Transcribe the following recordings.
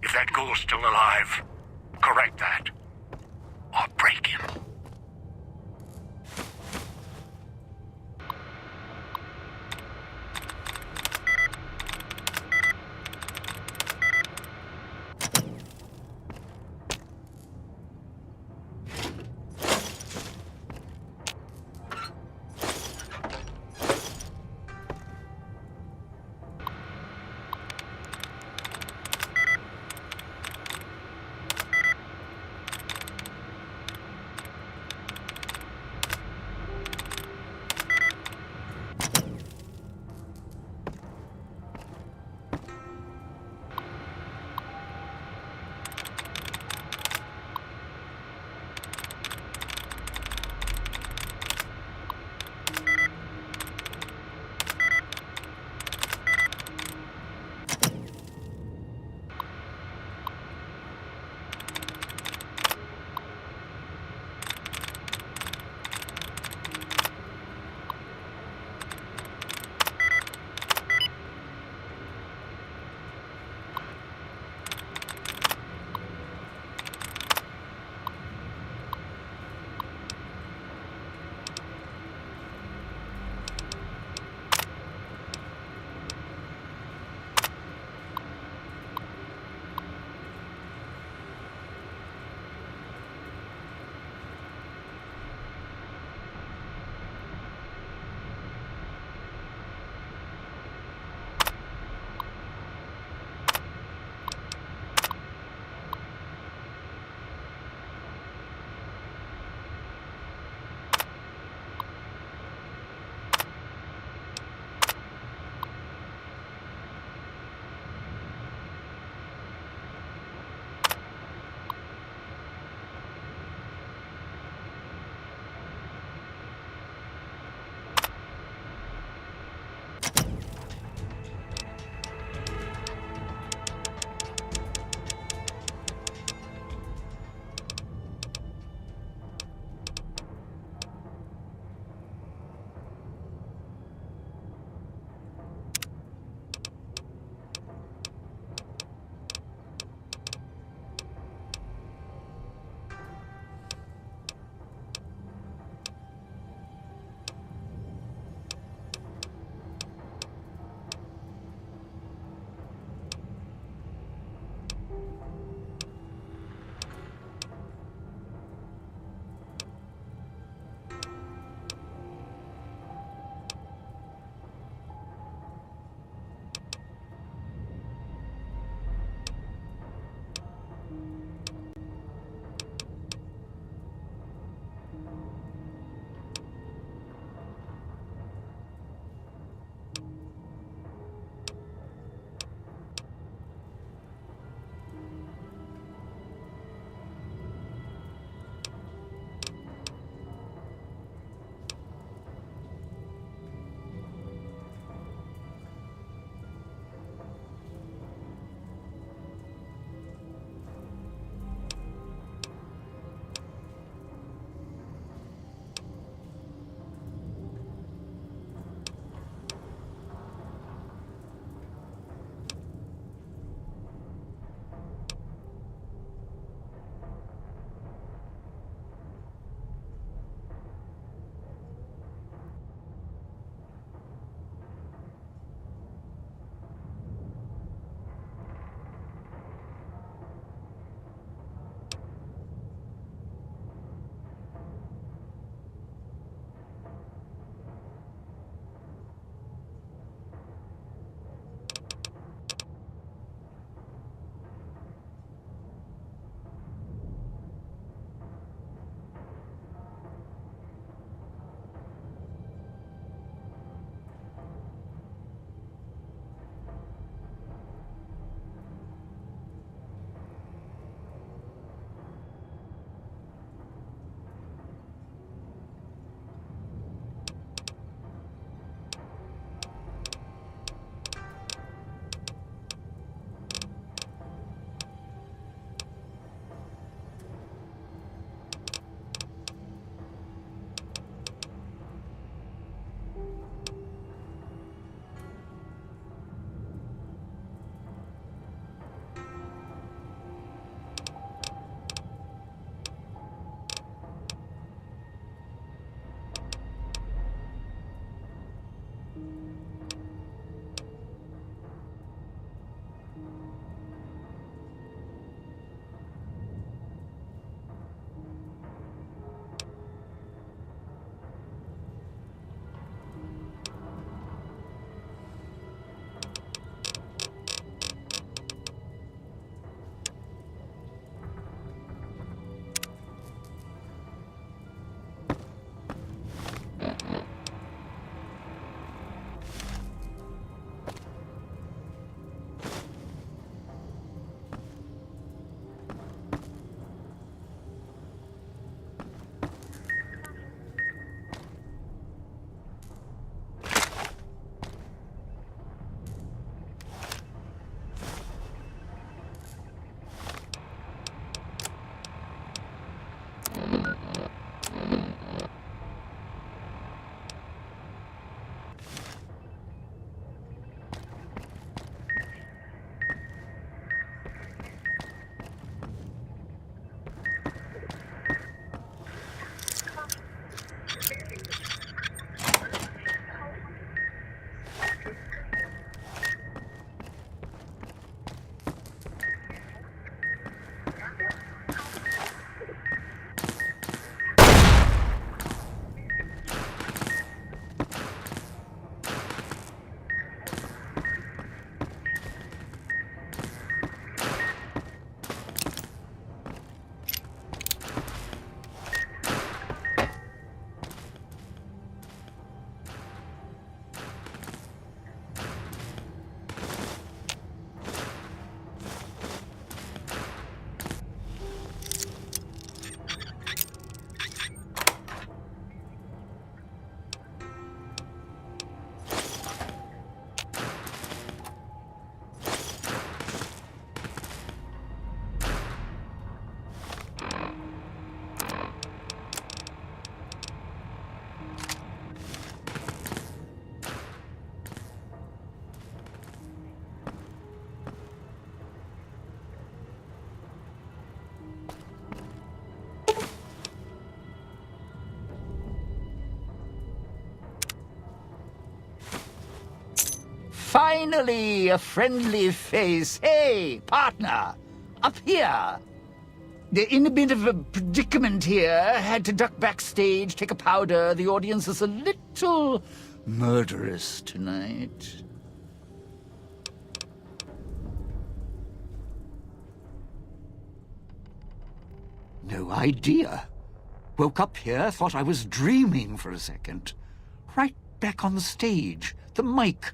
If that ghoul's still alive, correct that. Or break him. finally, a friendly face. Hey, partner, up here. They're in a bit of a predicament here. Had to duck backstage, take a powder. The audience is a little murderous tonight. No idea. Woke up here, thought I was dreaming for a second. Right back on the stage, the mic.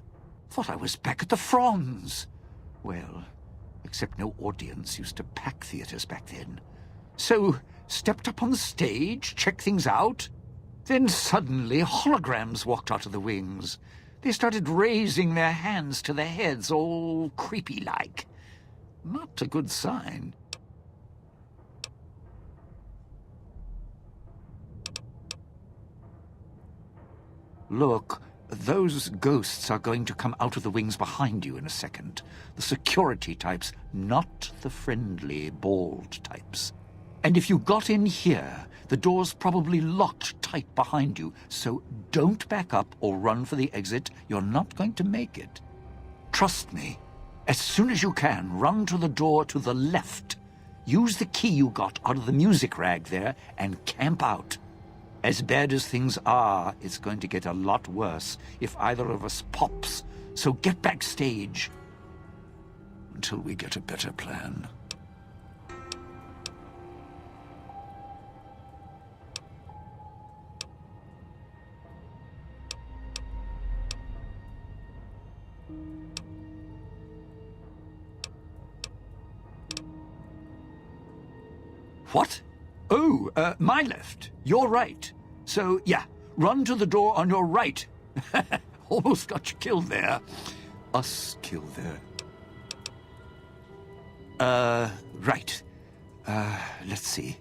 Thought I was back at the Fronds. Well, except no audience used to pack theaters back then. So, stepped up on the stage, checked things out. Then suddenly, holograms walked out of the wings. They started raising their hands to their heads, all creepy-like. Not a good sign. Look, those ghosts are going to come out of the wings behind you in a second. The security types, not the friendly, bald types. And if you got in here, the door's probably locked tight behind you, so don't back up or run for the exit. You're not going to make it. Trust me. As soon as you can, run to the door to the left. Use the key you got out of the music rag there and camp out. As bad as things are, it's going to get a lot worse if either of us pops. So get backstage until we get a better plan. What? Oh, my left. Your right. So, yeah, run to the door on your right. Almost got you killed there. Us killed there. Right. Let's see.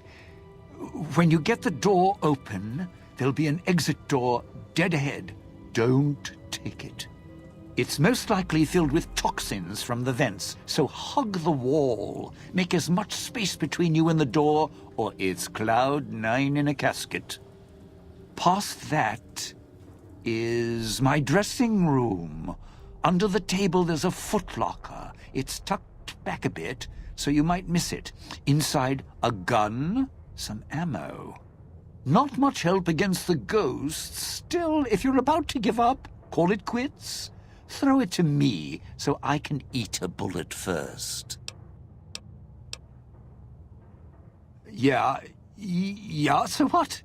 When you get the door open, there'll be an exit door dead ahead. Don't take it. It's most likely filled with toxins from the vents, so hug the wall. Make as much space between you and the door, or it's Cloud 9 in a casket. Past that is my dressing room. Under the table there's a footlocker. It's tucked back a bit, so you might miss it. Inside, a gun, some ammo. Not much help against the ghosts. Still, if you're about to give up, call it quits. Throw it to me, so I can eat a bullet first. Yeah, so what?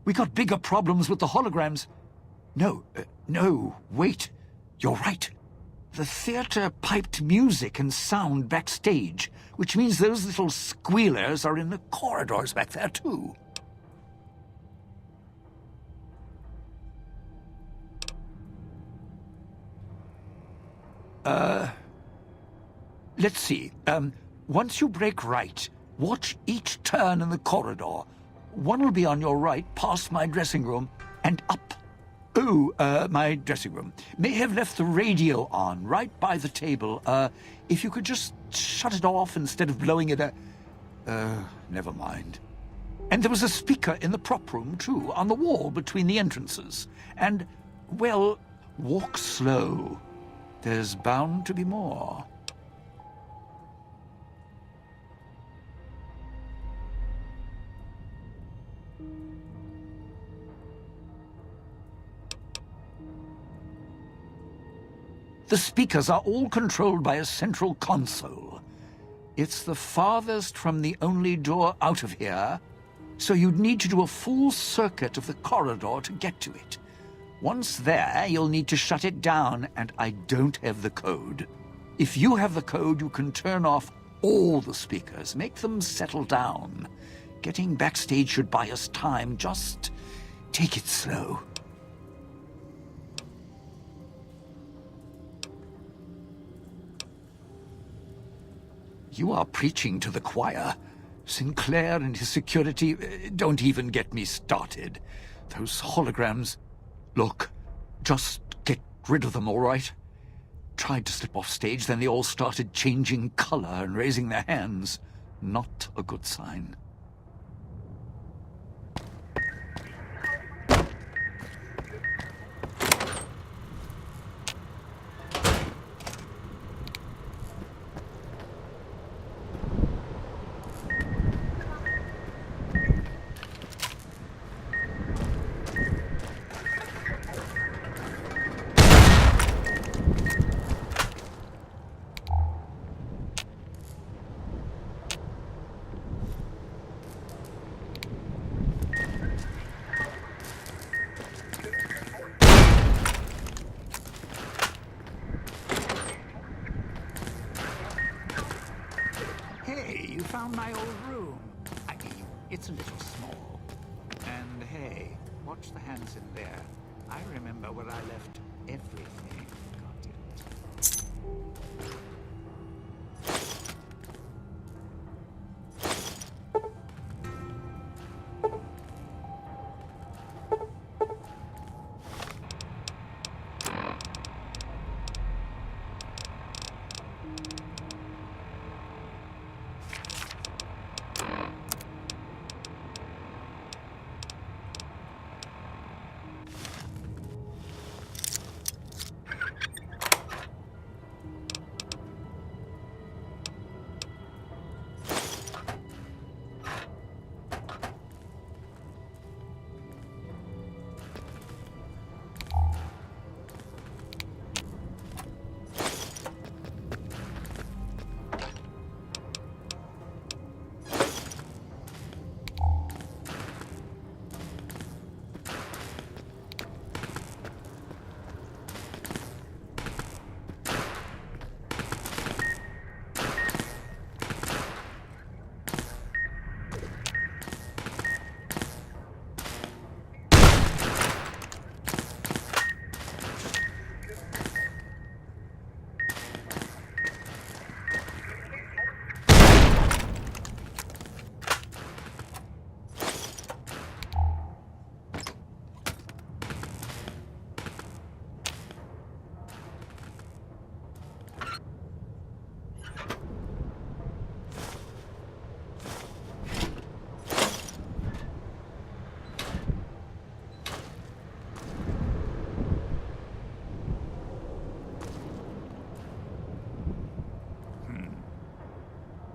We got bigger problems with the holograms. No, wait. You're right. The theater piped music and sound backstage, which means those little squealers are in the corridors back there, too. Let's see. Once you break right, watch each turn in the corridor. One will be on your right, past my dressing room, and up. Oh, my dressing room. May have left the radio on, right by the table. If you could just shut it off instead of blowing it never mind. And there was a speaker in the prop room, too, on the wall between the entrances. And, well, walk slow. There's bound to be more. The speakers are all controlled by a central console. It's the farthest from the only door out of here, so you'd need to do a full circuit of the corridor to get to it. Once there, you'll need to shut it down, and I don't have the code. If you have the code, you can turn off all the speakers, make them settle down. Getting backstage should buy us time. Just take it slow. You are preaching to the choir. Sinclair and his security, don't even get me started. Those holograms... Look, just get rid of them, all right? Tried to slip off stage, then they all started changing color and raising their hands. Not a good sign. found my old room. I mean, it's a little small. And hey, watch the hands in there. I remember where I left everything. Got it.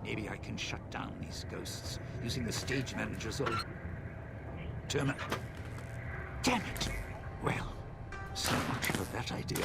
Maybe I can shut down these ghosts using the stage manager's old terminal. Damn it! Well, so much for that idea.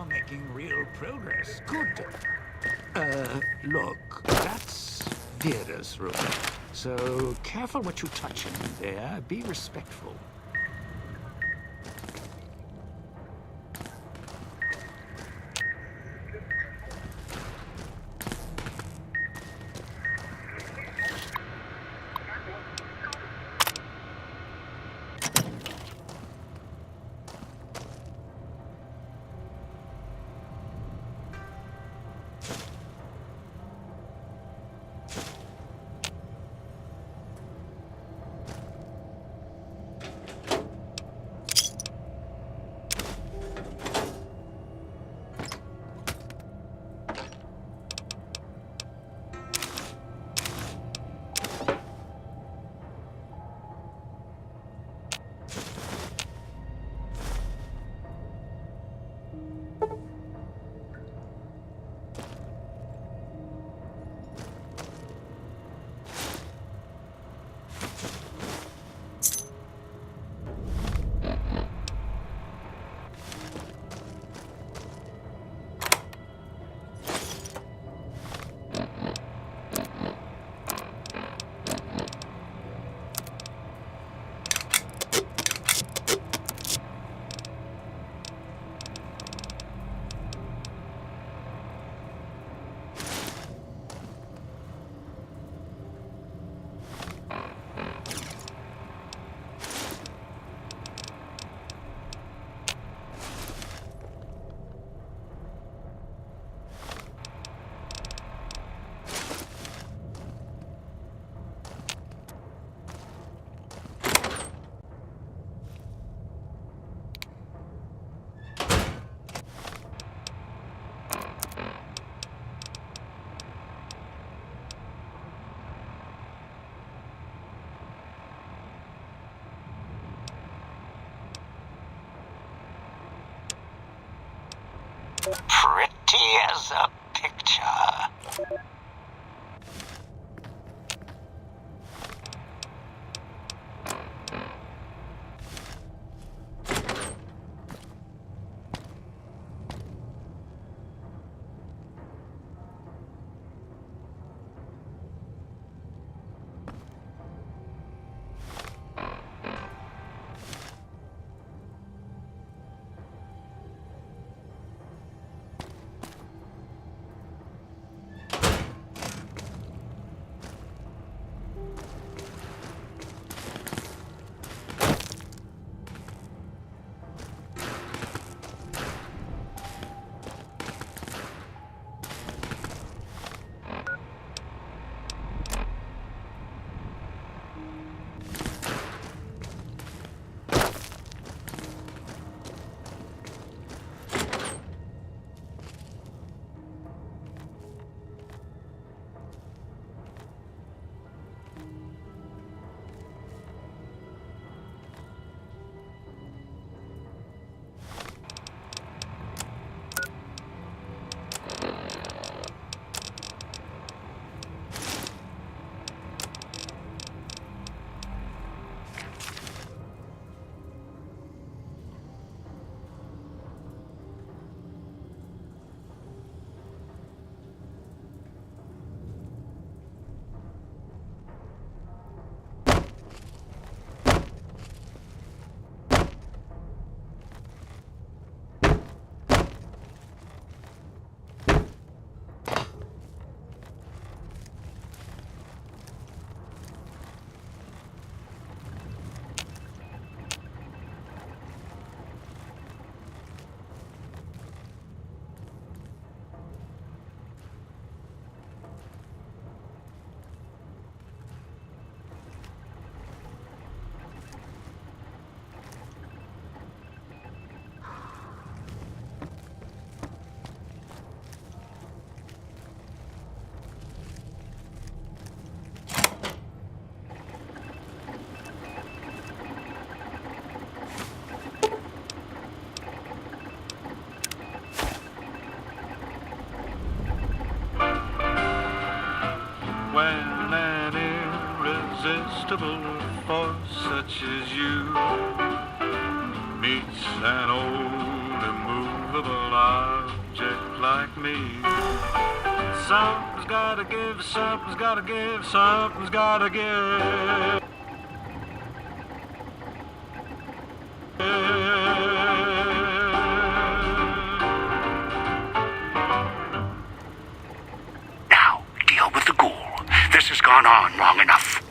Making real progress. Good. Look, that's Vera's room. So careful what you touch in there. Be respectful. Pretty as a picture. When an irresistible force such as you meets an old immovable object like me, something's gotta give, something's gotta give, something's gotta give. Now, deal with the ghoul. This has gone on long enough.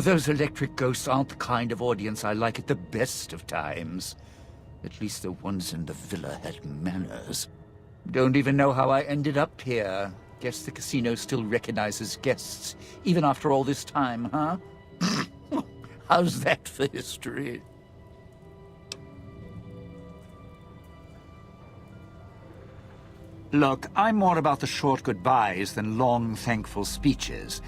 Those electric ghosts aren't the kind of audience I like at the best of times. At least the ones in the villa had manners. Don't even know how I ended up here. Guess the casino still recognizes guests, even after all this time, huh? How's that for history? Look, I'm more about the short goodbyes than long, thankful speeches.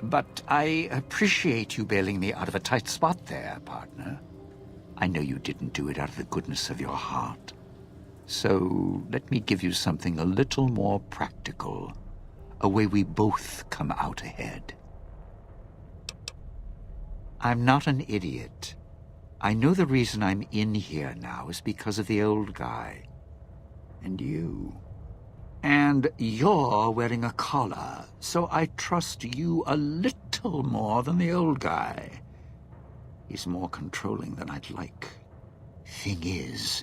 But I appreciate you bailing me out of a tight spot there, partner. I know you didn't do it out of the goodness of your heart. So let me give you something a little more practical. A way we both come out ahead. I'm not an idiot. I know the reason I'm in here now is because of the old guy. And you. And you're wearing a collar, so I trust you a little more than the old guy. He's more controlling than I'd like. Thing is,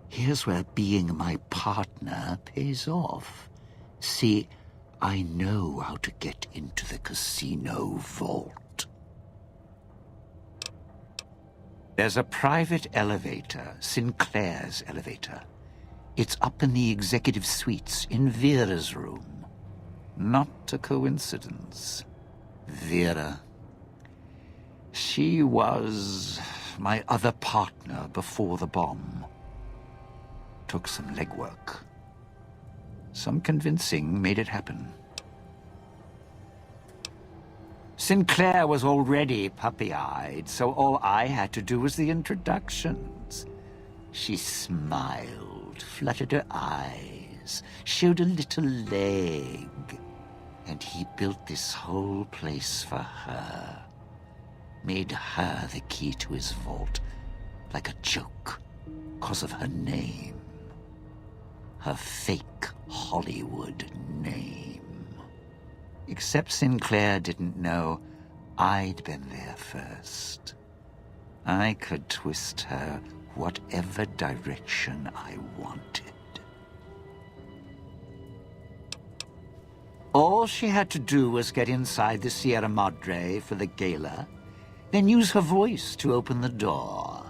here's where being my partner pays off. See, I know how to get into the casino vault. There's a private elevator, Sinclair's elevator. It's up in the executive suites in Vera's room. Not a coincidence. Vera. She was my other partner before the bomb. Took some legwork. Some convincing made it happen. Sinclair was already puppy-eyed, so all I had to do was the introductions. She smiled, fluttered her eyes, showed a little leg, and he built this whole place for her. Made her the key to his vault, like a joke, 'cause of her name. Her fake Hollywood name. Except Sinclair didn't know I'd been there first. I could twist her whatever direction I wanted. All she had to do was get inside the Sierra Madre for the gala, then use her voice to open the door.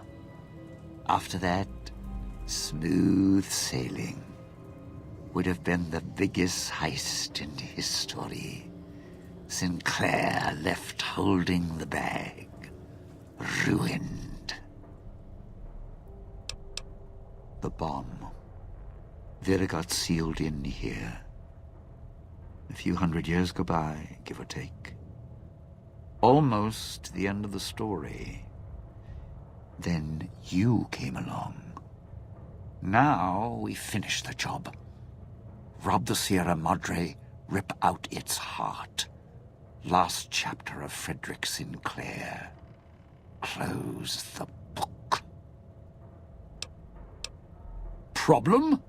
After that, smooth sailing. Would have been the biggest heist in history. Sinclair left holding the bag. Ruined. The bomb. Vera got sealed in here. A few hundred years go by, give or take. Almost the end of the story. Then you came along. Now we finish the job. Rob the Sierra Madre, rip out its heart. Last chapter of Frederick Sinclair. Close the book. Problem?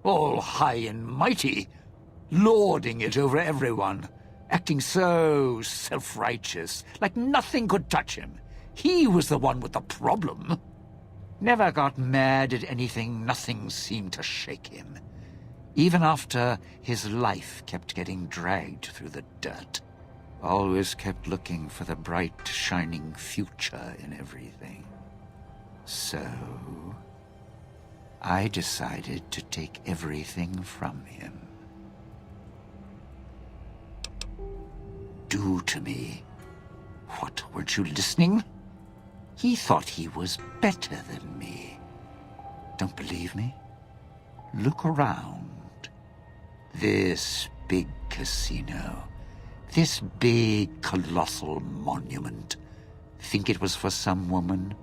All high and mighty, lording it over everyone, acting so self-righteous, like nothing could touch him. He was the one with the problem. Never got mad at anything, nothing seemed to shake him. Even after his life kept getting dragged through the dirt. Always kept looking for the bright, shining future in everything. So, I decided to take everything from him. Do to me. What, weren't you listening? He thought he was better than me. Don't believe me? Look around. This big casino, this big colossal monument. Think it was for some woman?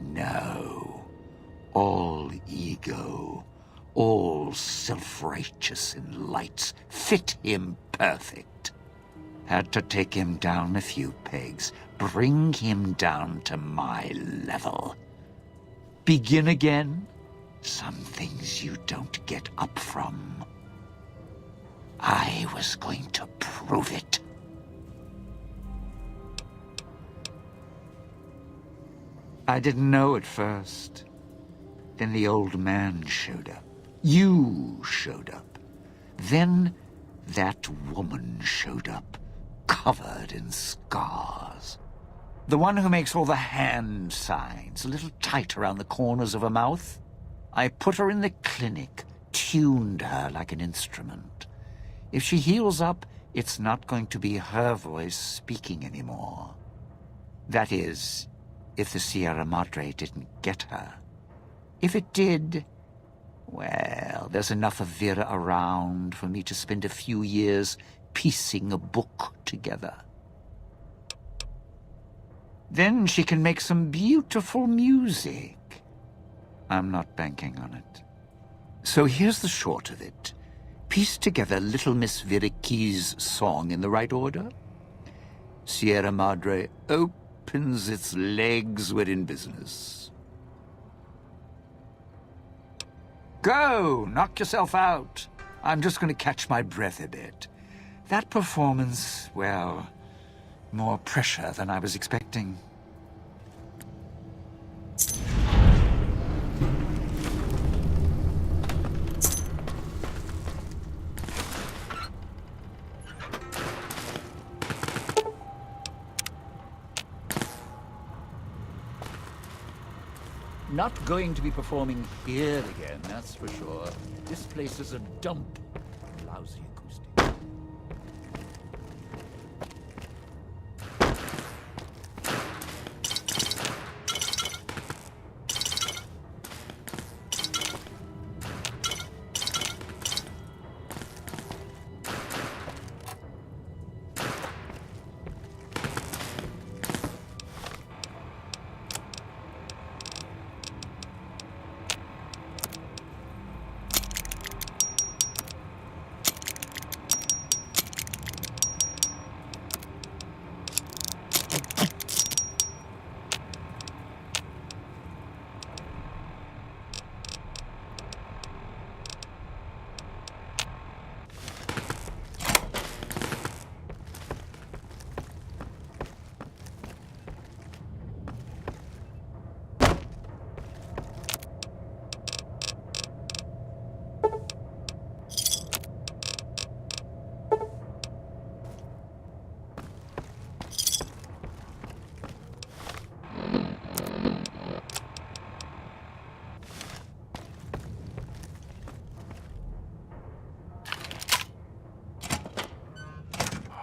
No. All ego, all self-righteous in lights, fit him perfect. Had to take him down a few pegs, bring him down to my level. Begin again? Some things you don't get up from. I was going to prove it. I didn't know at first. Then the old man showed up. You showed up. Then that woman showed up, covered in scars. The one who makes all the hand signs, a little tight around the corners of her mouth. I put her in the clinic, tuned her like an instrument. If she heals up, it's not going to be her voice speaking anymore. That is, if the Sierra Madre didn't get her. If it did, well, there's enough of Vera around for me to spend a few years piecing a book together. Then she can make some beautiful music. I'm not banking on it. So here's the short of it. Piece together Little Miss Vera Key's song in the right order. Sierra Madre opens its legs, we're in business. Go! Knock yourself out. I'm just going to catch my breath a bit. That performance, well, more pressure than I was expecting. Not going to be performing here again, that's for sure. This place is a dump. Lousy acoustic.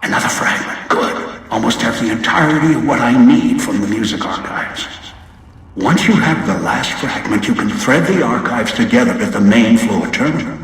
Another fragment. Good. Almost have the entirety of what I need from the music archives. Once you have the last fragment, you can thread the archives together at the main floor terminal.